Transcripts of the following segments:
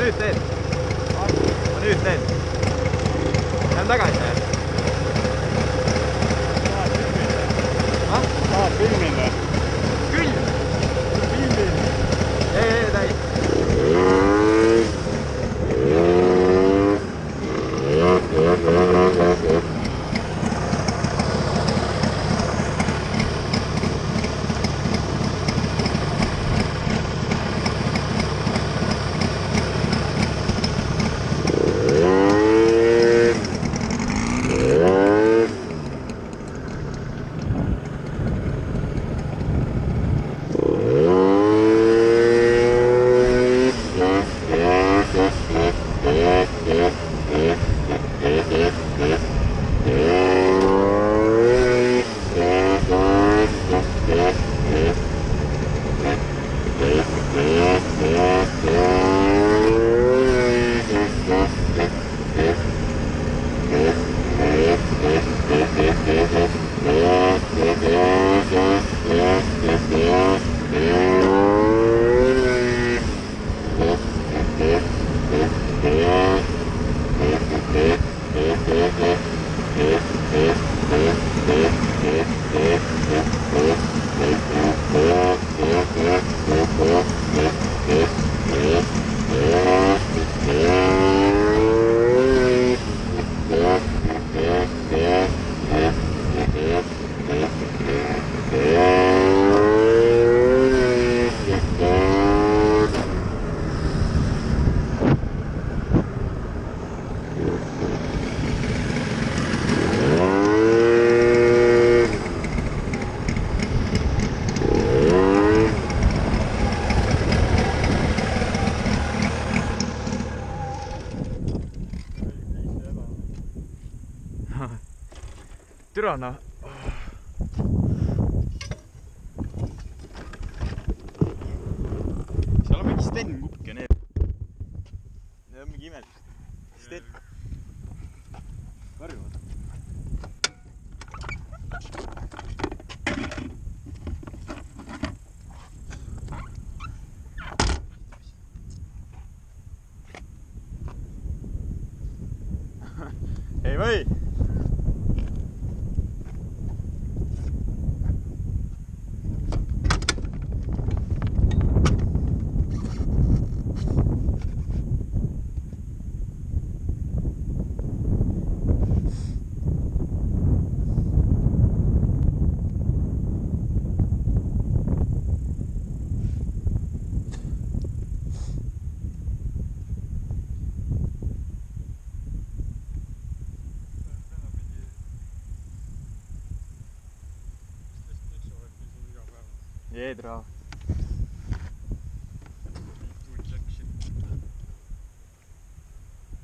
nüüd teed. Ma nüüd teed. Lähen tagasi. Tahad filmida? Küll! Filmi! Ei, täis. Türana. Seal on mingi Sten Kupke need. Need on mingi imelik. Sten. Varjuvad. Ei või! Jedra.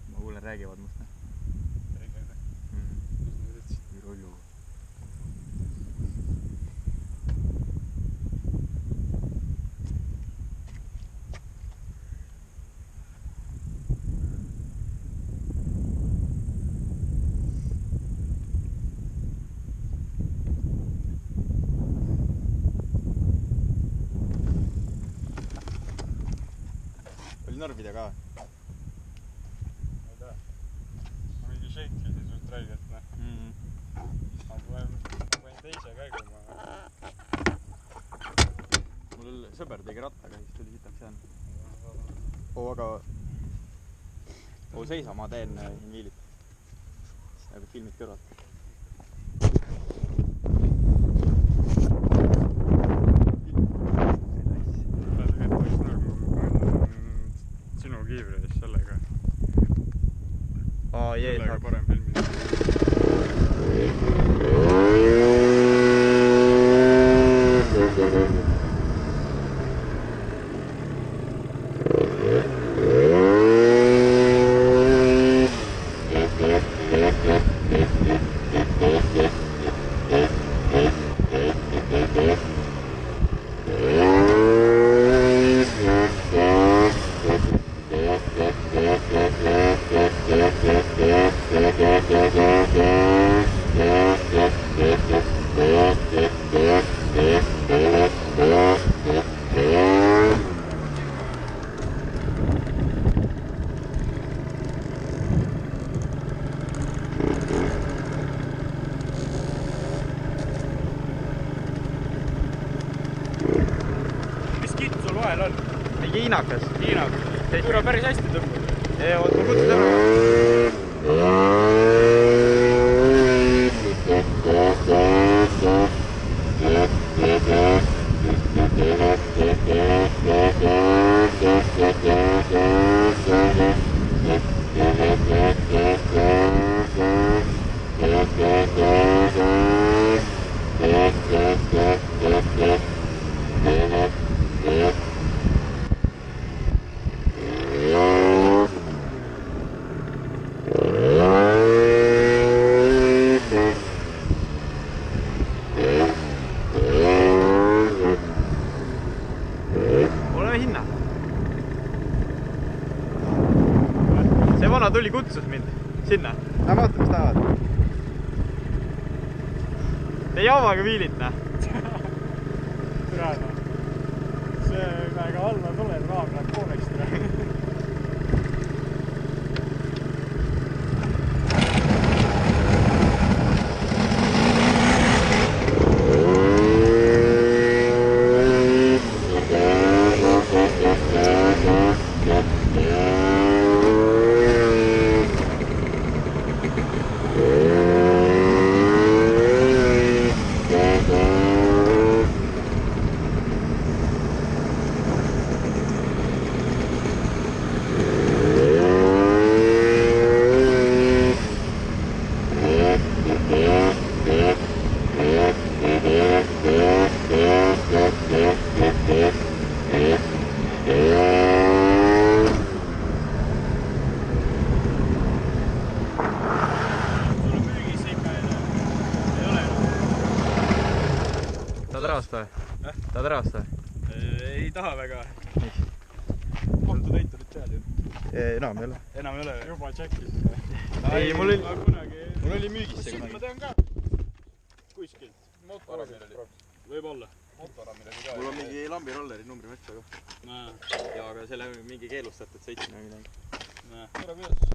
Ma kuulen, räägivad musta. Rolju. Norvida ka? Ma ei tea. Ma mingi šeiklisin suht räigelt, ne? Aga panin teise käigu ma... Mul sõber tegi rattaga, siis tuli sitaks jään. Aga... seisa, ma teen viilit. Nagu filmid kõrvalt. Kiivreis sellega. Sellega parem filmida. hiinakas. Hiinakas. Türa päris hästi tõmbab. Oot, ma kutsun tõmbama. Oleme hinna. See vana tuli kutsus mind sinna. Lähe vaata, mis tahavad. Te jaamaga viilid, näe. Türa, see väga alla tuleb, raam läheb pooleks türa. Tahad rahast või? Tahad rahast või? Ei taha väga. Kohtutäiturid tead ju. Enam ei ole. Enam ei ole. Juba tšekkis. Ei, mul oli müügis see kunagi. Ma tean ka. Kuskilt. Motorramil oli. Võib-olla. Motorramil oli ka. Mul on mingi lambirolleri numbri metsa ka. Ja aga selle mingi keelustatud sõitmine või midagi. Tule kuidas